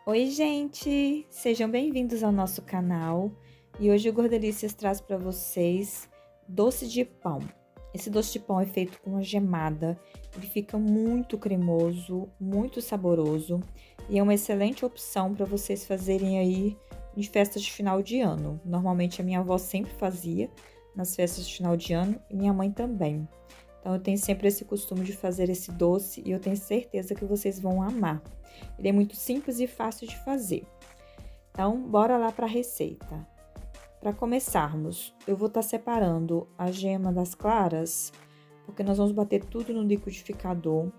Oi, gente! Sejam bem-vindos ao nosso canal. E hoje o Gordelícias traz para vocês doce de pão. Esse doce de pão é feito com a gemada. Ele fica muito cremoso, muito saboroso e é uma excelente opção para vocês fazerem aí em festas de final de ano. Normalmente a minha avó sempre fazia nas festas de final de ano e minha mãe também. Então, eu tenho sempre esse costume de fazer esse doce e eu tenho certeza que vocês vão amar. Ele é muito simples e fácil de fazer. Então, bora lá para a receita. Para começarmos, eu vou estar separando a gema das claras, porque nós vamos bater tudo no liquidificador.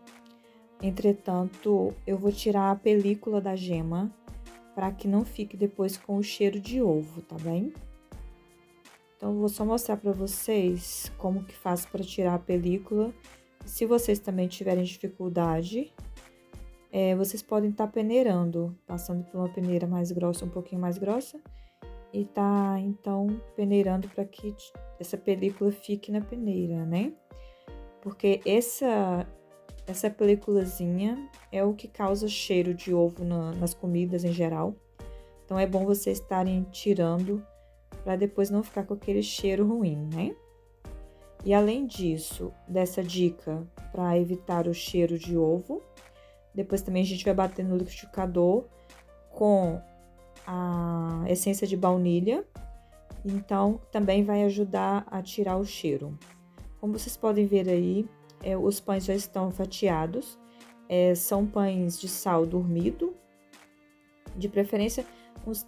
Entretanto, eu vou tirar a película da gema para que não fique depois com o cheiro de ovo, tá bem? Então, eu vou só mostrar para vocês como que faz para tirar a película. Se vocês também tiverem dificuldade, vocês podem estar peneirando, passando por uma peneira mais grossa, um pouquinho mais grossa, e então, peneirando para que essa película fique na peneira, né? Porque essa películazinha é o que causa cheiro de ovo nas comidas em geral. Então, é bom vocês estarem tirando para depois não ficar com aquele cheiro ruim, né? E além disso, dessa dica para evitar o cheiro de ovo, depois também a gente vai bater no liquidificador com a essência de baunilha, então também vai ajudar a tirar o cheiro. Como vocês podem ver aí, os pães já estão fatiados, são pães de sal dormido, de preferência,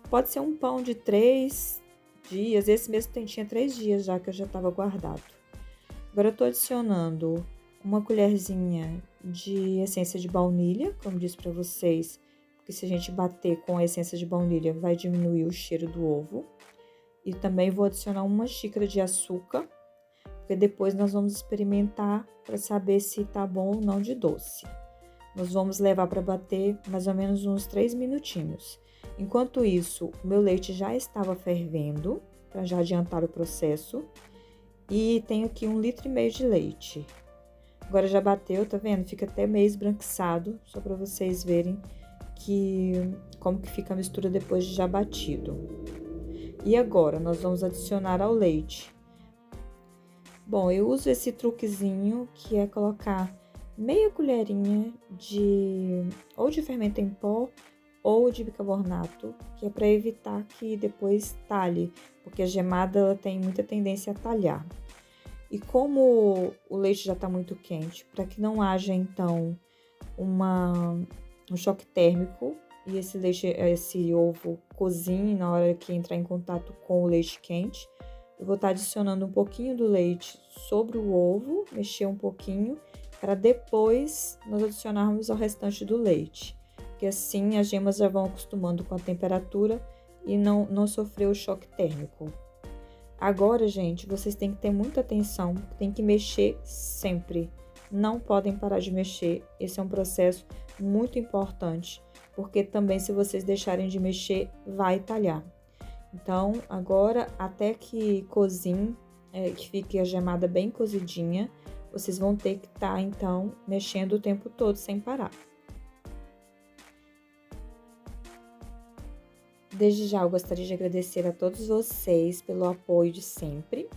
pode ser um pão de 3 dias, esse mesmo tinha 3 dias já que eu já estava guardado. Agora eu tô adicionando uma colherzinha de essência de baunilha, como disse para vocês, porque se a gente bater com a essência de baunilha vai diminuir o cheiro do ovo. E também vou adicionar uma xícara de açúcar, porque depois nós vamos experimentar para saber se tá bom ou não de doce. Nós vamos levar para bater mais ou menos uns 3 minutinhos. Enquanto isso, o meu leite já estava fervendo, para já adiantar o processo. E tenho aqui 1,5 litro de leite. Agora já bateu, tá vendo? Fica até meio esbranquiçado, só para vocês verem como que fica a mistura depois de já batido. E agora, nós vamos adicionar ao leite. Bom, eu uso esse truquezinho, que é colocar meia colherinha ou de fermento em pó ou de bicarbonato, que é para evitar que depois talhe, porque a gemada ela tem muita tendência a talhar. E como o leite já está muito quente, para que não haja então um choque térmico e esse ovo cozinhe na hora que entrar em contato com o leite quente, eu vou estar adicionando um pouquinho do leite sobre o ovo, mexer um pouquinho, para depois nós adicionarmos ao restante do leite. Porque assim as gemas já vão acostumando com a temperatura e não sofrer o choque térmico. Agora, gente, vocês têm que ter muita atenção, tem que mexer sempre. Não podem parar de mexer. Esse é um processo muito importante, porque também se vocês deixarem de mexer, vai talhar. Então, agora, até que cozinhe, que fique a gemada bem cozidinha, vocês vão ter que estar, então, mexendo o tempo todo sem parar. Desde já, eu gostaria de agradecer a todos vocês pelo apoio de sempre.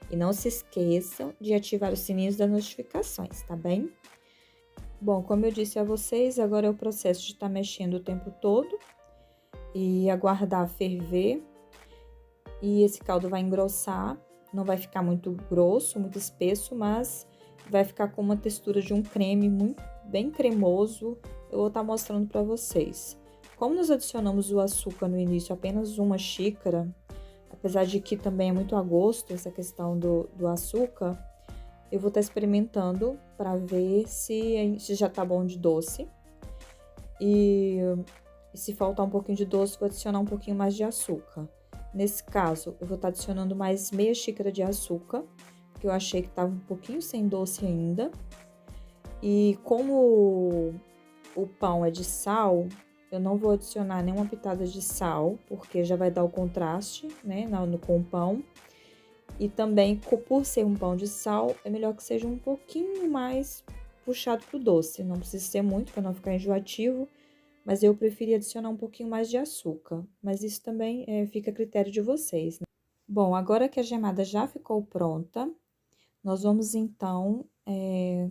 E não se esqueçam de ativar os sininhos das notificações, tá bem? Bom, como eu disse a vocês, agora é o processo de estar mexendo o tempo todo e aguardar ferver. E esse caldo vai engrossar, não vai ficar muito grosso, muito espesso, mas vai ficar com uma textura de um creme bem cremoso. Eu vou estar mostrando para vocês. Como nós adicionamos o açúcar no início, apenas 1 xícara, apesar de que também é muito a gosto essa questão do açúcar, eu vou estar experimentando para ver se já tá bom de doce. E se faltar um pouquinho de doce, vou adicionar um pouquinho mais de açúcar. Nesse caso, eu vou estar adicionando mais meia xícara de açúcar, porque eu achei que estava um pouquinho sem doce ainda. E como o pão é de sal, eu não vou adicionar nenhuma pitada de sal, porque já vai dar o contraste, né, com o pão. E também, por ser um pão de sal, é melhor que seja um pouquinho mais puxado pro doce. Não precisa ser muito, para não ficar enjoativo, mas eu preferi adicionar um pouquinho mais de açúcar, mas isso também fica a critério de vocês, né? Bom, agora que a gemada já ficou pronta, nós vamos então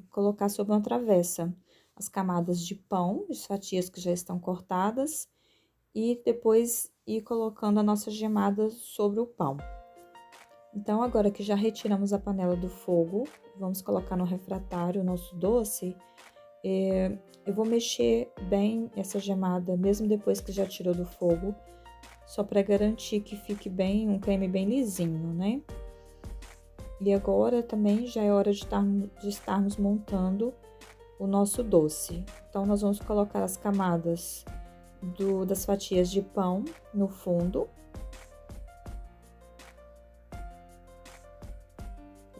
colocar sobre uma travessa as camadas de pão, as fatias que já estão cortadas, e depois ir colocando a nossa gemada sobre o pão. Então, agora que já retiramos a panela do fogo, vamos colocar no refratário o nosso doce. Eu vou mexer bem essa gemada, mesmo depois que já tirou do fogo, só para garantir que fique bem, um creme bem lisinho, né? E agora também já é hora de estarmos montando o nosso doce. Então, nós vamos colocar as camadas das fatias de pão no fundo.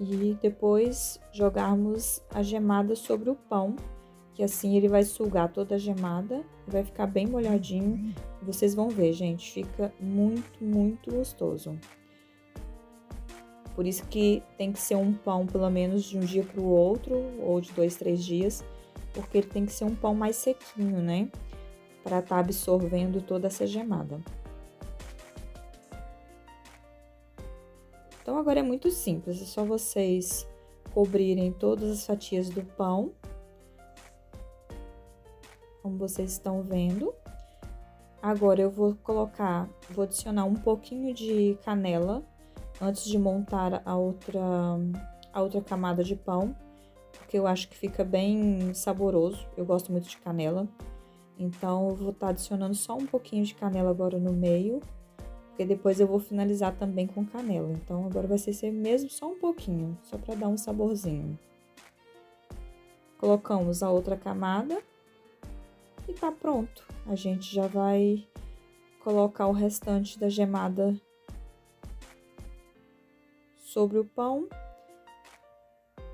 E depois jogarmos a gemada sobre o pão, que assim ele vai sugar toda a gemada, vai ficar bem molhadinho. Vocês vão ver, gente, fica muito, muito gostoso. Por isso que tem que ser um pão pelo menos de um dia para o outro, ou de 2, 3 dias, porque ele tem que ser um pão mais sequinho, né? Para estar absorvendo toda essa gemada. Então, agora é muito simples, é só vocês cobrirem todas as fatias do pão, como vocês estão vendo. Agora, eu vou adicionar um pouquinho de canela antes de montar a outra camada de pão, porque eu acho que fica bem saboroso, eu gosto muito de canela. Então, eu vou estar adicionando só um pouquinho de canela agora no meio, porque depois eu vou finalizar também com canela. Então, agora vai ser mesmo só um pouquinho, só para dar um saborzinho. Colocamos a outra camada e tá pronto. A gente já vai colocar o restante da gemada sobre o pão,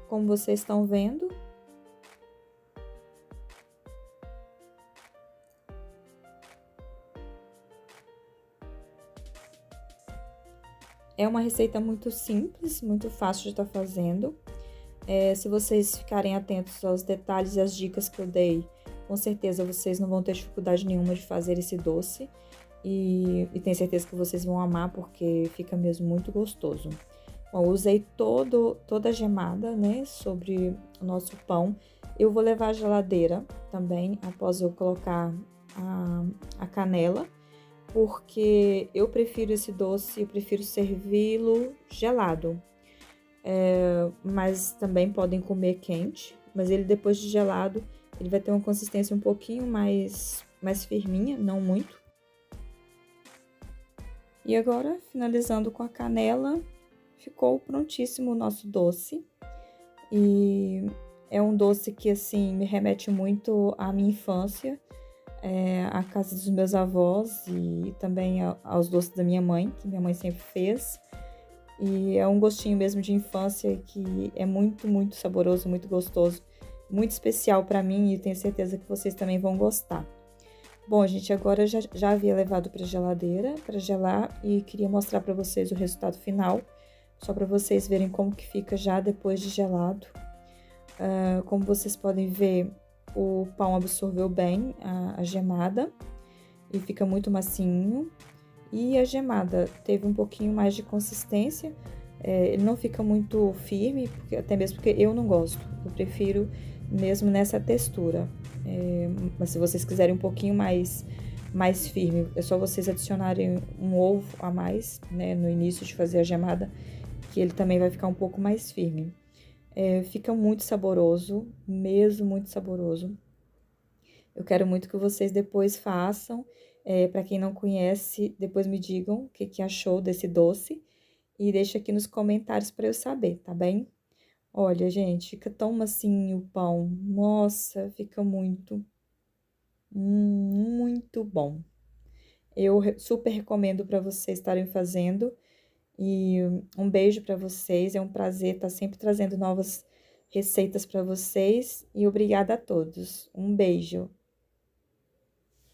como vocês estão vendo. É uma receita muito simples, muito fácil de estar fazendo. Se vocês ficarem atentos aos detalhes e às dicas que eu dei, com certeza vocês não vão ter dificuldade nenhuma de fazer esse doce. E tenho certeza que vocês vão amar, porque fica mesmo muito gostoso. Bom, eu usei toda a gemada, né, sobre o nosso pão. Eu vou levar à geladeira também, após eu colocar a canela, porque eu prefiro esse doce, eu prefiro servi-lo gelado. Mas também podem comer quente, mas ele depois de gelado, ele vai ter uma consistência um pouquinho mais firminha, não muito. E agora, finalizando com a canela, ficou prontíssimo o nosso doce. E é um doce que, assim, me remete muito à minha infância, à casa dos meus avós e também aos doces da minha mãe, que minha mãe sempre fez. E é um gostinho mesmo de infância que é muito, muito saboroso, muito gostoso, muito especial para mim e tenho certeza que vocês também vão gostar. Bom, gente, agora eu já havia levado para a geladeira para gelar e queria mostrar para vocês o resultado final, só para vocês verem como que fica já depois de gelado. Como vocês podem ver, o pão absorveu bem a gemada e fica muito macinho. E a gemada teve um pouquinho mais de consistência, ele não fica muito firme, até mesmo porque eu não gosto, eu prefiro mesmo nessa textura. Mas se vocês quiserem um pouquinho mais firme, é só vocês adicionarem um ovo a mais, né, no início de fazer a gemada, que ele também vai ficar um pouco mais firme. Fica muito saboroso, mesmo muito saboroso. Eu quero muito que vocês depois façam. Para quem não conhece, depois me digam o que achou desse doce e deixa aqui nos comentários para eu saber, tá bem? Olha, gente, fica tão macinho o pão. Nossa, fica muito bom. Eu super recomendo para vocês estarem fazendo. E um beijo para vocês. É um prazer estar sempre trazendo novas receitas para vocês. E obrigada a todos. Um beijo.